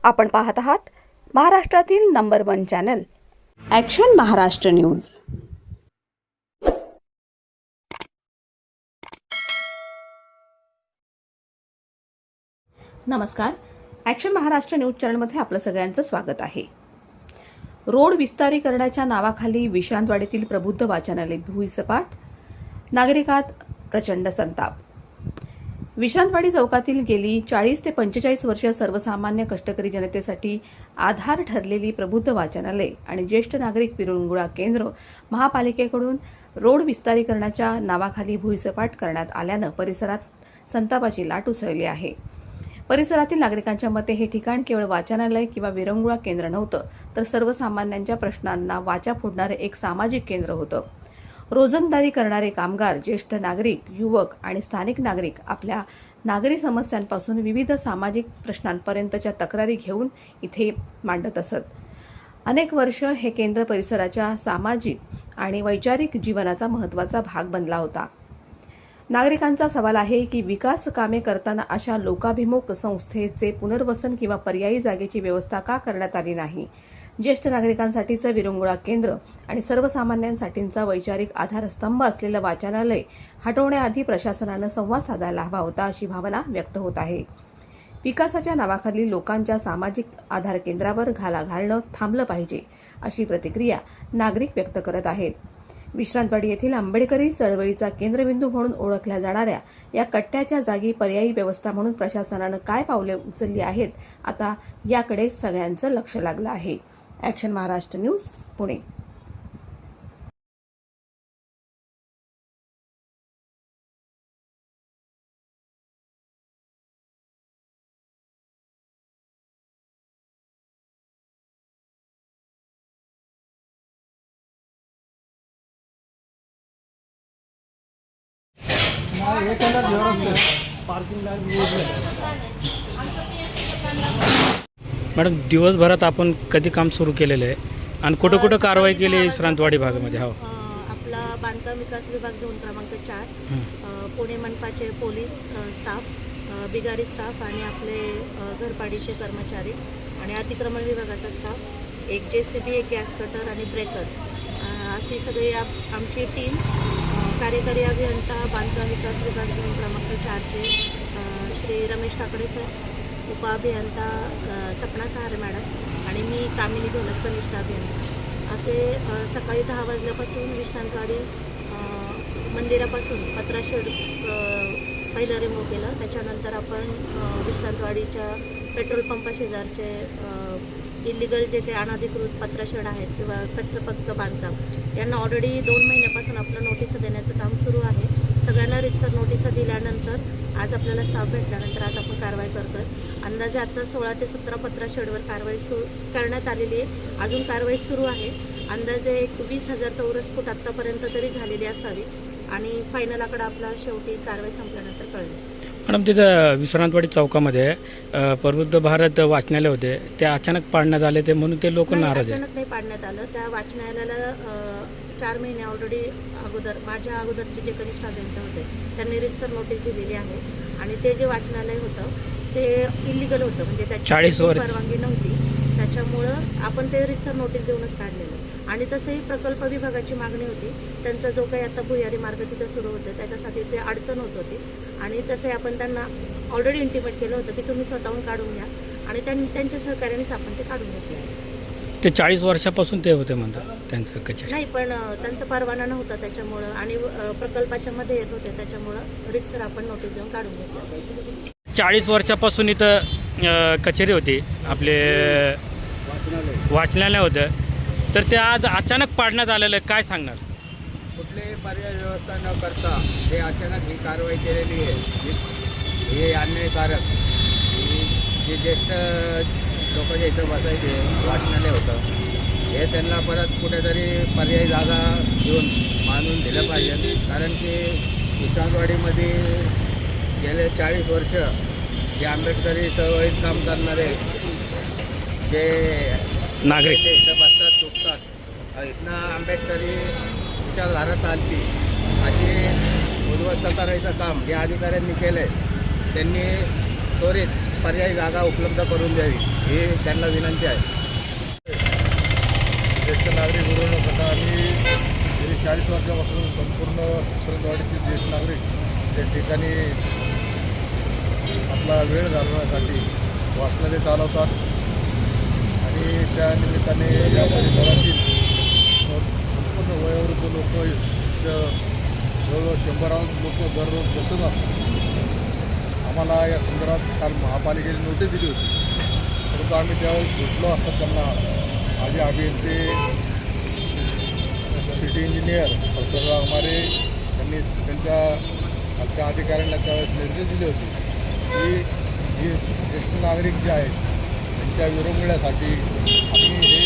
आपण पाहत आहात महाराष्ट्रातील number 1 channel action Maharashtra news. नमस्कार, ॲक्शन महाराष्ट्र न्यूज चॅनलमध्ये आपलं सगळ्यांचं स्वागत आहे। रोड विस्तारीकरणाच्या नावाखाली विश्रांतवाडीतील प्रबुद्ध वाचनालय भुईसपाट, नागरिकात प्रचंड संताप। विश्रांतवाडी चौकातील गेली 40 ते 45 वर्ष सर्वसामान्य कष्टकरी जनतेसाठी आधार ठरलेली प्रबुद्ध वाचनालय आणि ज्येष्ठ नागरिक विरंगुळा केंद्र महापालिकेकडून रोड विस्तारीकरणाच्या नावाखाली भुईसपाट करण्यात आल्यानं परिसरात संतापाची लाट उसळली आहे। परिसरातील नागरिकांच्या मते हे ठिकाण केवळ वाचनालय किंवा विरंगुळा केंद्र नव्हतं, तर सर्वसामान्यांच्या प्रश्नांना वाचा फोडणारे एक सामाजिक केंद्र होतं। रोजंदारी करणारे कामगार, ज्येष्ठ नागरिक, युवक आणि स्थानिक नागरिक आपल्या नागरी समस्यांपासून विविध सामाजिक प्रश्नांपर्यंतच्या तक्रारी घेऊन इथे मांडत असत। अनेक वर्ष हे केंद्र परिसराच्या सामाजिक आणि वैचारिक जीवनाचा महत्त्वाचा भाग बनला होता। नागरिकांचा सवाल आहे की विकास कामे करताना अशा लोकाभिमुख संस्थेचे पुनर्वसन किंवा पर्यायी जागेची व्यवस्था का करण्यात आली नाही। ज्येष्ठ नागरिकांसाठीचं विरंगुळा केंद्र आणि सर्वसामान्यांसाठीचा वैचारिक आधारस्तंभ असलेलं वाचनालय हटवण्याआधी प्रशासनानं संवाद साधायला हवा होता, अशी भावना व्यक्त होत आहे। विकासाच्या नावाखाली लोकांच्या सामाजिक आधार केंद्रावर घाला घालणं थांबलं पाहिजे, अशी प्रतिक्रिया नागरिक व्यक्त करत आहेत। विश्रांतवाडी येथील आंबेडकरी चळवळीचा केंद्रबिंदू म्हणून ओळखल्या जाणाऱ्या या कट्ट्याच्या जागी पर्यायी व्यवस्था म्हणून प्रशासनानं काय पावले उचलली आहेत, आता याकडे सगळ्यांचं लक्ष लागलं आहे। Action Maharashtra news, Pune. Madam, दिवसभरात आपण कधी काम सुरू केलेलं आहे आणि कुठं कुठं कारवाई केली विश्रांतवाडी भागामध्ये? हो, आपला बांधकाम विकास विभाग झोन क्रमांक 4, पुणे मनपाचे पोलीस स्टाफ, बिगारी स्टाफ आणि आपले घरपाडीचे कर्मचारी आणि अतिक्रमण विभागाचा स्टाफ, एक JCB, एक गॅस कटर आणि ब्रेकर, अशी सगळी आमची टीम, कार्यकारी अभियंता बांधकाम विकास विभाग झोन क्रमांक 4चे श्री रमेश काकडे सर, उपअभियंता सपना सहारे मॅडम आणि मी कामिनी ढोलक कनिष्ठ अभियंता, असे सकाळी 10 वाजल्यापासून विश्रांतवाडी मंदिरापासून पत्राशेड पहिलं रिमूव्ह केलं। त्याच्यानंतर आपण विश्रांतवाडीच्या पेट्रोल पंपा शेजारचे इलिगल जे ते अनधिकृत पत्राशेड आहेत किंवा कच्चं पक्कं बांधकाम, यांना ऑलरेडी 2 महिन्यापासून आपलं नोटीस देण्याचं काम सुरू आहे। सगळ्यांना रितसर नोटीस दिल्यानंतर आज आपल्याला स्टाफ भेटल्यानंतर आज आपण कारवाई करतोय। अंदाजे आता 16 ते 17 पत्राशेडवर कारवाई करण्यात आलेली आहे। अजून कारवाई सुरू आहे। अंदाजे 20,000 चौरस फूट आत्तापर्यंत तरी झालेली असावी आणि फायनल आकडा आपला शेवटी कारवाई संपल्यानंतर कळेल। मॅडम, तिथं विश्रांतवाडी चौकामध्ये प्रबुद्ध भारत वाचनालय होते, ते अचानक पाडण्यात आले, ते म्हणून ते लोक नाराज आहेत। अचानक नाही पाडण्यात आलं। त्या वाचनालयाला 4 महिने ऑलरेडी अगोदर माझ्या अगोदरचे जे कनिष्ठ अभियंता होते त्यांनी रितसर नोटीस दिलेली आहे आणि ते जे वाचनालय होतं ते इलिगल होतं, म्हणजे त्याची 40 वर्ष परवानगी नव्हती। त्याच्यामुळं आपण ते रितसर नोटीस देऊनच काढलेलं आणि तसंही प्रकल्प विभागाची मागणी होती। त्यांचा जो काही आता भुयारी मार्ग तिथं सुरू होतं त्याच्यासाठी ते अडचण होत होती आणि तसंही आपण त्यांना ऑलरेडी इंटिमेट केलं होतं की तुम्ही स्वतःहून काढून घ्या आणि त्यांच्या सहकार्यानेच आपण ते काढून घेतले आहे। ते 40 वर्षापासून ते होते म्हणतात त्यांचं कचेरी? नाही, पण त्यांचा परवाना नव्हता त्याच्यामुळं आणि प्रकल्पाच्या मध्ये येत होते त्याच्यामुळं रितसर आपण नोटीस देऊन काढून घेतलं। 40 वर्षापासून इथं कचेरी होती, आपले वाचनालय होतं, तर ते आज अचानक पाडण्यात आलेलं आहे, काय सांगणार? कुठलीही पर्याय व्यवस्था न करता हे अचानक ही कारवाई केलेली आहे, हे अन्यायकारक। जे ज्येष्ठ लोक जे इथं बसायचे वाचनालय होतं, हे त्यांना परत कुठेतरी पर्यायी जागा देऊन मानून दिलं पाहिजे। कारण की विश्रांतवाडीमध्ये गेले 40 वर्ष जे आंबेडकरी चळवळीत काम करणारे जे नागरिक इथं बसतात, चुकतात, इथनं आंबेडकरी विचारधारा चालती अशी उद्ध्वस्त करायचं काम या अधिकाऱ्यांनी केलं आहे। त्यांनी त्वरित पर्यायी जागा उपलब्ध करून द्यावी ही त्यांना विनंती आहे. ज्येष्ठ नागरिक उडवण्याकरता आम्ही गेली 40 वर्षापासून संपूर्ण विश्रांतवाडीतील ज्येष्ठ नागरिक त्या ठिकाणी आपला वेळ घालवण्यासाठी वाचनालय चालवतात आणि त्या निमित्ताने या परिसरातील संपूर्ण वयोवृद्ध लोक जवळजवळ 100 लोक दररोज बसत असतात. आम्हाला या संदर्भात काल महापालिकेने नोटीस दिली होती, परंतु आम्ही त्यावेळेस भेटलो असता त्यांना माझे अभियंते सिटी इंजिनियर प्रसाद वाघमारे यांनी त्यांच्या खालच्या अधिकाऱ्यांना त्यावेळेस निर्देश दिले होते की हे ज्येष्ठ नागरिक जे आहेत त्यांच्या विरंगुळ्यासाठी आम्ही हे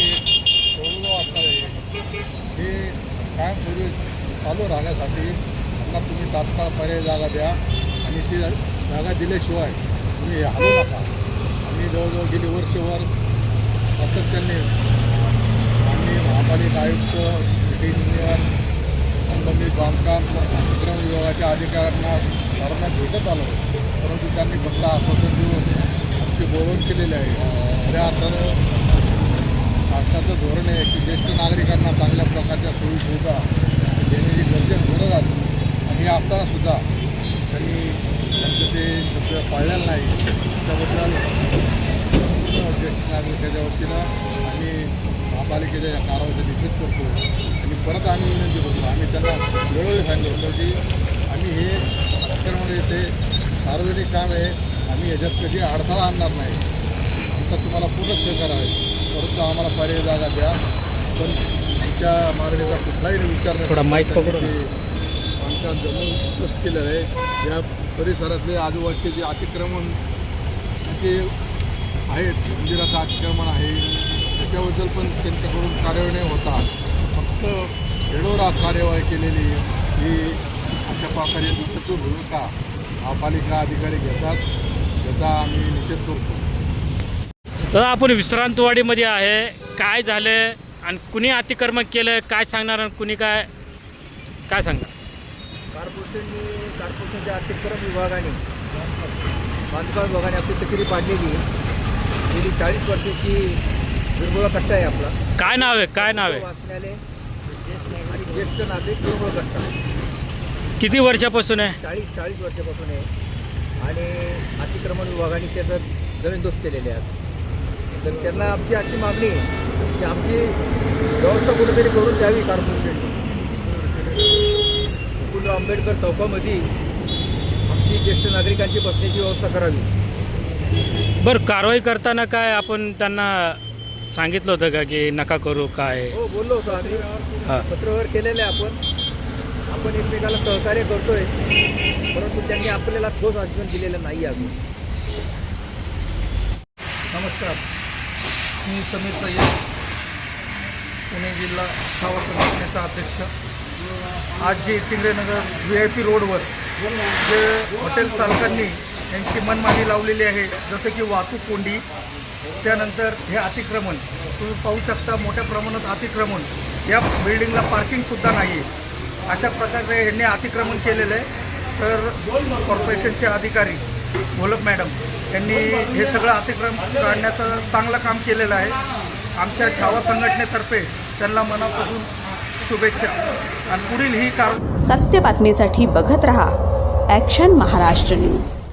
सोडलं असणार आहे, हे कायमस्वरूपी चालू राहण्यासाठी त्यांना तुम्ही तात्काळ पर्याय जागा द्या आणि ती जागा दिल्याशिवाय तुम्ही हे हलवू नका. आम्ही जवळजवळ गेली वर्षभर सातत्याने आणि महापालिका आयुक्त, सिटी इंजिनियर, संबंधित बांधकाम उपक्रम विभागाच्या अधिकाऱ्यांना सर्वांना भेटत आलो, परंतु त्यांनी फक्त आश्वासन देऊन आमची बोलवण केलेली आहे. खऱ्या अर्थानं शासनाचं धोरण आहे की ज्येष्ठ नागरिकांना चांगल्या प्रकारच्या सोयीसुविधा देण्याची गरजेची गरज आहे आणि हे असतानासुद्धा त्यांनी त्यांचं ते शब्द पाळलेलं नाही. त्याबद्दल ज्येष्ठ नागरिकाच्या वतीनं आम्ही महापालिकेच्या या कारवाईचा निषेध करतो आणि परत आम्ही विनंती करतो. आम्ही त्यांना वेळोवेळी सांगितलं होतं की आम्ही हे अतिक्रमण येते सार्वजनिक काम आहे, आम्ही याच्यात कधी अडथळा आणणार नाही, आमचा तुम्हाला पूर्ण सहकार आहे, परंतु आम्हाला पर्यायी जागा द्या. पण आमच्या मागणीचा कुठलाही विचार नाही. थोडा माईक पकडू ना. बांधकाम जमीन उद्ध्वस्त केलेलं आहे. या परिसरातले आजूबाजूचे जे अतिक्रमण जे आहेत, मंदिराचं अतिक्रमण आहे, त्याच्याबद्दल पण त्यांच्याकडून कार्यवाही नाही होता. फक्त शेडोरा कार्यवाही केलेली ही अशा प्रकारे दुसरी भूमिका महापालिका अधिकारी घेतात, याचा आम्ही निषेध करतो. तर आपण विश्रांतवाडीमध्ये आहे, काय झालं आणि कुणी अतिक्रमण केलं काय सांगणार आणि कुणी काय सांगणार? कॉर्पोरेशनच्या अतिक्रमण विभागाने बांधकाम विभागाने आपली कचेरी पाडलेली गेली 40 वर्षाची विरंगुळा कट्टा आहे आपला. काय नाव आहे? वाचनालय आणि ज्येष्ठ नागरिक विरंगुळा कट्टा. किती वर्षापासून आहे? 40 वर्षापासून आहे आणि अतिक्रमण विभागाने त्याचं जमीनदोस्त केलेले आहेत. तर त्यांना आमची अशी मागणी आहे की आमची व्यवस्था कुठेतरी करून द्यावी. कॉर्पोरेशन फुलराव आंबेडकर चौकामध्ये आमची ज्येष्ठ नागरिकांची बसण्याची व्यवस्था करावी. बरं, कारवाई करताना काय आपण त्यांना सांगितलं होतं का की नका करू काय? हो, बोललो होतो आम्ही, हां. पत्रव्यवहार केलेलं आहे. आपण एकमेकाला सहकार्य करतोय, परंतु त्यांनी आपल्याला ठोस आश्वासन दिलेलं नाही अजून. नमस्कार, मी समीर सय्यद, पुणे जिल्हा छावा संघटनेचा अध्यक्ष. आज जे टिंगरेनगर VIP रोडवर जे हॉटेल चालकांनी यांची मनमानी लावलेली आहे, जसं की वाहतूक कोंडी, त्यानंतर हे अतिक्रमण तुम्ही पाहू शकता. मोठ्या प्रमाणात अतिक्रमण, या बिल्डिंगला पार्किंगसुद्धा नाही आहे. अशा प्रकारे यांनी अतिक्रमण केलेलं आहे. तर कॉर्पोरेशनचे अधिकारी घोलप मॅडम यांनी हे सगळं अतिक्रमण काढण्याचं चांगलं काम केलेलं आहे. आमच्या छावा संघटनेतर्फे त्यांना मनापासून शुभेच्छा आणि पुढील ही कारवाई सत्य बातमीसाठी बघत रहा ॲक्शन महाराष्ट्र न्यूज.